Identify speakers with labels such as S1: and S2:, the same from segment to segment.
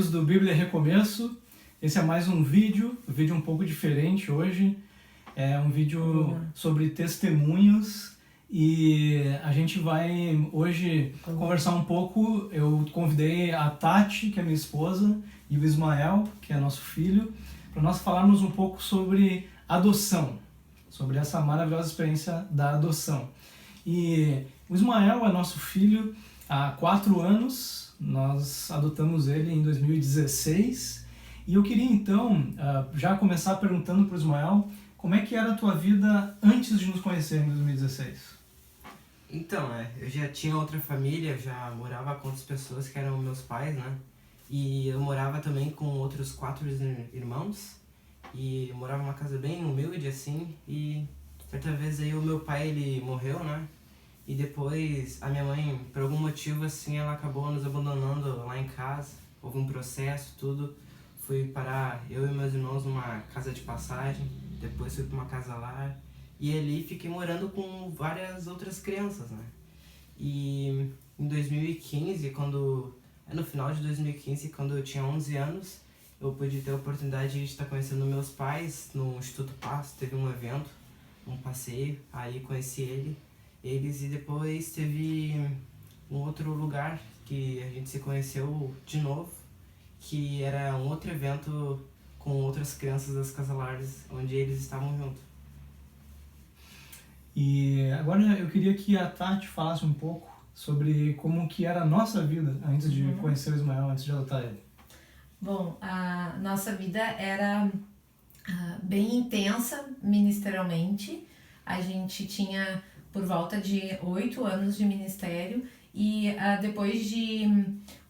S1: amigos do Bíblia Recomeço, esse é mais um vídeo um pouco diferente hoje. É um vídeo sobre testemunhos e a gente vai hoje conversar um pouco. Eu convidei a Tati, que é minha esposa, e o Ismael, que é nosso filho, para nós falarmos um pouco sobre adoção, sobre essa maravilhosa experiência da adoção. E o Ismael é nosso filho há 4 anos. Nós adotamos ele em 2016 e eu queria então já começar perguntando para o Ismael como é que era a tua vida antes de nos conhecer em 2016.
S2: Então, eu já tinha outra família, já morava com outras pessoas que eram meus pais, né? E eu morava também com outros 4 irmãos e eu morava numa casa bem humilde assim. E certa vez aí o meu pai ele morreu, né? E depois a minha mãe, por algum motivo assim, ela acabou nos abandonando lá em casa. Houve um processo, tudo. Fui parar, eu e meus irmãos, numa casa de passagem. Depois fui para uma casa-lar. E ali fiquei morando com várias outras crianças, né? E em 2015, no final de 2015, quando eu tinha 11 anos, eu pude ter a oportunidade de estar conhecendo meus pais no Instituto Passo. Teve um evento, um passeio, aí conheci eles e depois teve um outro lugar que a gente se conheceu de novo, que era um outro evento com outras crianças das casalares, onde eles estavam juntos.
S1: E agora eu queria que a Tati falasse um pouco sobre como que era a nossa vida antes de conhecer o Ismael, antes de adotar ele.
S3: Bom, a nossa vida era bem intensa ministerialmente. A gente tinha por volta de 8 anos de ministério e depois de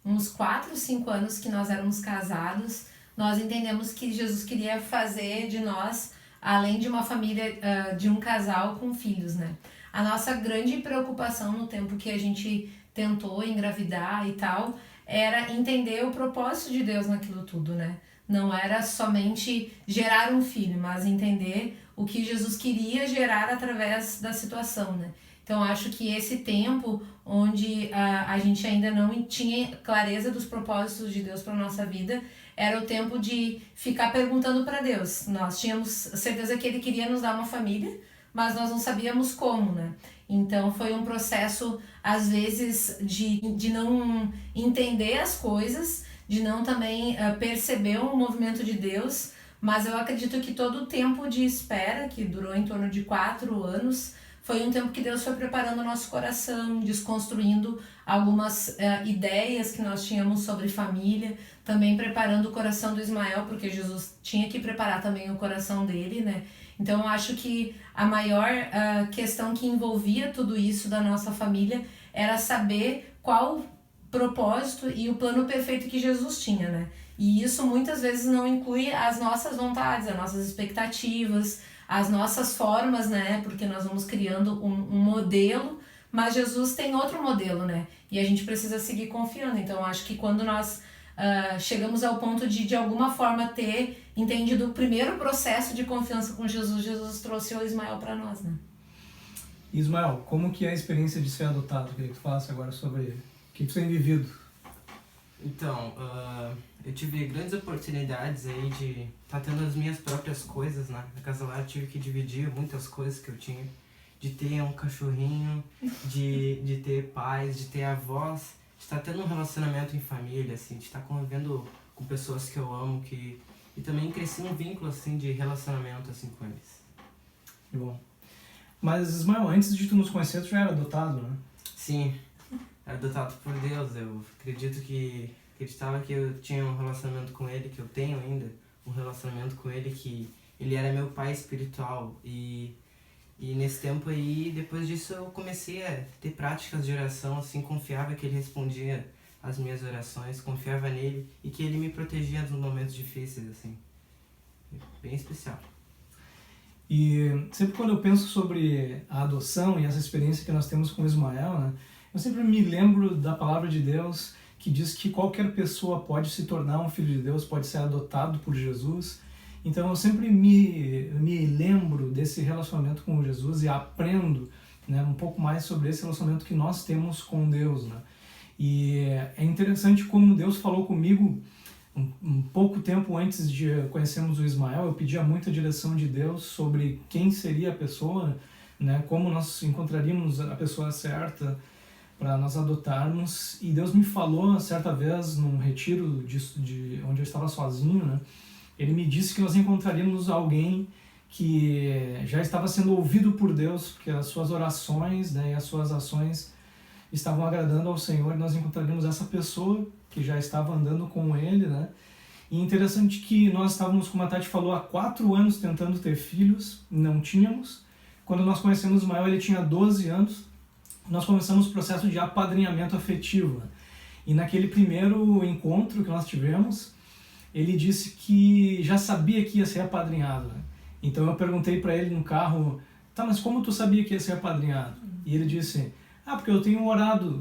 S3: uns 4, 5 anos que nós éramos casados, nós entendemos que Jesus queria fazer de nós, além de uma família, de um casal com filhos, né? A nossa grande preocupação no tempo que a gente tentou engravidar e tal, era entender o propósito de Deus naquilo tudo, né? Não era somente gerar um filho, mas entender o que Jesus queria gerar através da situação, né? Então, acho que esse tempo onde a gente ainda não tinha clareza dos propósitos de Deus para a nossa vida, era o tempo de ficar perguntando para Deus. Nós tínhamos certeza que Ele queria nos dar uma família, mas nós não sabíamos como, né? Então, foi um processo, às vezes, de não entender as coisas, de não também perceber o movimento de Deus, mas eu acredito que todo o tempo de espera, que durou em torno de 4 anos, foi um tempo que Deus foi preparando o nosso coração, desconstruindo algumas ideias que nós tínhamos sobre família, também preparando o coração do Ismael, porque Jesus tinha que preparar também o coração dele, né? Então eu acho que a maior questão que envolvia tudo isso da nossa família era saber qual propósito e o plano perfeito que Jesus tinha, né? E isso muitas vezes não inclui as nossas vontades, as nossas expectativas, as nossas formas, né? Porque nós vamos criando um modelo, mas Jesus tem outro modelo, né? E a gente precisa seguir confiando. Então, acho que quando nós chegamos ao ponto de alguma forma ter entendido o primeiro processo de confiança com Jesus, Jesus trouxe o Ismael para nós, né?
S1: Ismael, como que é a experiência de ser adotado? Queria que tu falasse agora sobre o que tu tem vivido.
S2: Então, eu tive grandes oportunidades aí de estar tendo as minhas próprias coisas, né? Na casa lá eu tive que dividir muitas coisas que eu tinha. De ter um cachorrinho, de ter pais, de ter avós, de estar tendo um relacionamento em família, assim, de estar convivendo com pessoas que eu amo, e também cresci um vínculo, assim, de relacionamento, assim, com eles.
S1: Que bom. Mas, Ismael, antes de tu nos conhecer, tu já era adotado, né?
S2: Sim, era adotado por Deus. Eu acredito que acreditava que eu tinha um relacionamento com Ele, que eu tenho ainda um relacionamento com Ele, que Ele era meu pai espiritual. E nesse tempo aí, depois disso, eu comecei a ter práticas de oração, assim, confiava que Ele respondia às minhas orações, confiava nele e que Ele me protegia nos momentos difíceis, assim. Bem especial.
S1: E sempre quando eu penso sobre a adoção e essa experiência que nós temos com o Ismael, né, eu sempre me lembro da palavra de Deus que diz que qualquer pessoa pode se tornar um filho de Deus, pode ser adotado por Jesus. Então eu sempre me lembro desse relacionamento com Jesus e aprendo, né, um pouco mais sobre esse relacionamento que nós temos com Deus, né? E é interessante como Deus falou comigo um pouco tempo antes de conhecermos o Ismael, eu pedia muita direção de Deus sobre quem seria a pessoa, né, como nós encontraríamos a pessoa certa para nós adotarmos. E Deus me falou certa vez num retiro de onde eu estava sozinho, né, Ele me disse que nós encontraríamos alguém que já estava sendo ouvido por Deus, porque as suas orações, né, e as suas ações estavam agradando ao Senhor, e nós encontraríamos essa pessoa que já estava andando com Ele, né? E interessante que nós estávamos, como a Tati falou, há 4 anos tentando ter filhos, não tínhamos. Quando nós conhecemos Ismael, ele tinha 12 anos, nós começamos o processo de apadrinhamento afetivo. E naquele primeiro encontro que nós tivemos, ele disse que já sabia que ia ser apadrinhado, né? Então eu perguntei para ele no carro, tá, mas como tu sabia que ia ser apadrinhado? E ele disse, porque eu tenho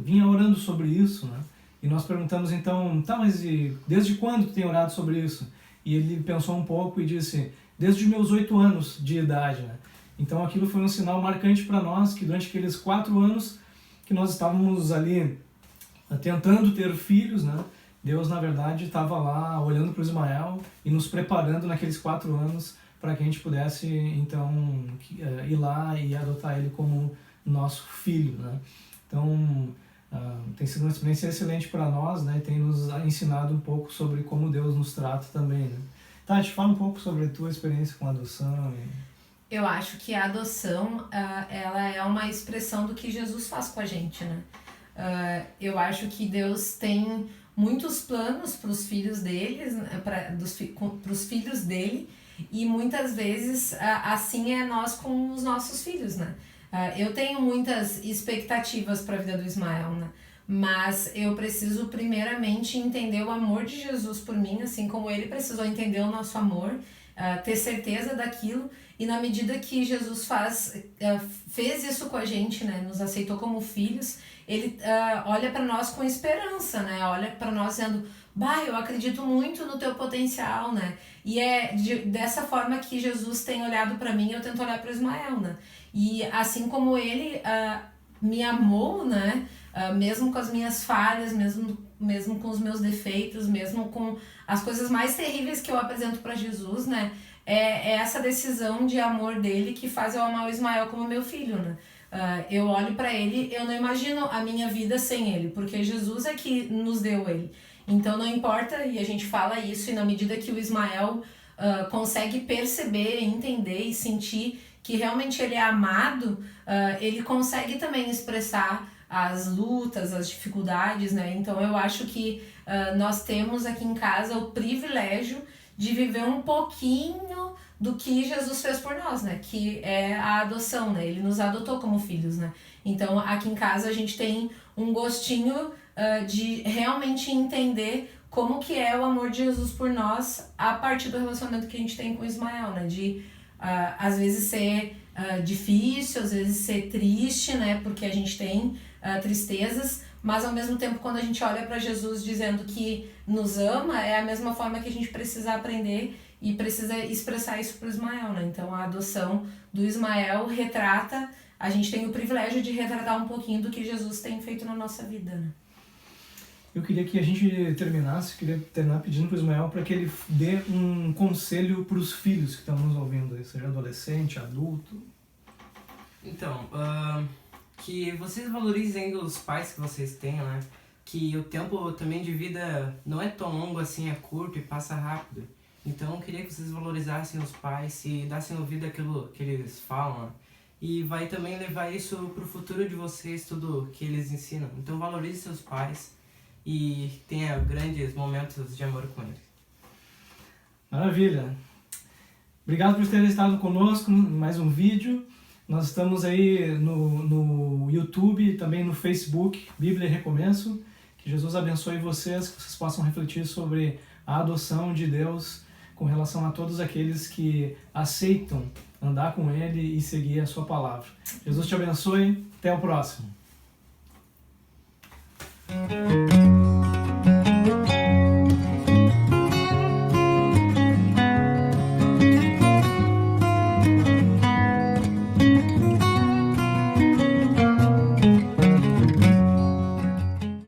S1: vinha orando sobre isso, né? E nós perguntamos então, tá, mas desde quando tu tem orado sobre isso? E ele pensou um pouco e disse, desde os meus 8 anos de idade, né? Então aquilo foi um sinal marcante para nós, que durante aqueles 4 anos que nós estávamos ali tentando ter filhos, né? Deus, na verdade, estava lá olhando para o Ismael e nos preparando naqueles 4 anos para que a gente pudesse, então, ir lá e adotar ele como nosso filho, né? Então, tem sido uma experiência excelente para nós, né? E tem nos ensinado um pouco sobre como Deus nos trata também, né? Tati, fala um pouco sobre a tua experiência com a adoção.
S3: Eu acho que a adoção, ela é uma expressão do que Jesus faz com a gente, né? Eu acho que Deus tem muitos planos para os filhos deles, para os filhos dele, e muitas vezes assim é nós com os nossos filhos, né? Eu tenho muitas expectativas para a vida do Ismael, né? Mas eu preciso primeiramente entender o amor de Jesus por mim, assim como ele precisou entender o nosso amor, ter certeza daquilo, e na medida que Jesus fez isso com a gente, né? Nos aceitou como filhos, ele olha para nós com esperança, né? Olha para nós dizendo, eu acredito muito no teu potencial, né? E é dessa forma que Jesus tem olhado para mim, eu tento olhar para o Ismael, né? E assim como ele me amou, né? Mesmo com as minhas falhas, mesmo com os meus defeitos, mesmo com as coisas mais terríveis que eu apresento para Jesus, né? É essa decisão de amor dele que faz eu amar o Ismael como meu filho, né? Eu olho para ele, eu não imagino a minha vida sem ele, porque Jesus é que nos deu ele. Então não importa, e a gente fala isso, e na medida que o Ismael consegue perceber, entender e sentir que realmente ele é amado, ele consegue também expressar as lutas, as dificuldades, né? Então eu acho que nós temos aqui em casa o privilégio de viver um pouquinho do que Jesus fez por nós, né? Que é a adoção, né? Ele nos adotou como filhos, né? Então aqui em casa a gente tem um gostinho de realmente entender como que é o amor de Jesus por nós a partir do relacionamento que a gente tem com o Ismael, né? De às vezes ser difícil, às vezes ser triste, né? Porque a gente tem tristezas, mas ao mesmo tempo quando a gente olha para Jesus dizendo que nos ama, é a mesma forma que a gente precisa aprender e precisa expressar isso para o Ismael, né? Então a adoção do Ismael retrata, a gente tem o privilégio de retratar um pouquinho do que Jesus tem feito na nossa vida, né?
S1: Eu queria que a gente queria terminar pedindo para o Ismael para que ele dê um conselho para os filhos que estão nos ouvindo, seja adolescente, adulto.
S2: Então, que vocês valorizem os pais que vocês têm, né? Que o tempo também de vida não é tão longo assim, é curto e passa rápido. Então eu queria que vocês valorizassem os pais e dassem ouvido àquilo que eles falam, né? E vai também levar isso pro futuro de vocês, tudo que eles ensinam. Então valorize seus pais e tenha grandes momentos de amor com eles.
S1: Maravilha! Obrigado por ter estado conosco em mais um vídeo. Nós estamos aí no YouTube e também no Facebook, Bíblia e Recomeço. Que Jesus abençoe vocês, que vocês possam refletir sobre a adoção de Deus com relação a todos aqueles que aceitam andar com Ele e seguir a sua palavra. Jesus te abençoe. Até o próximo.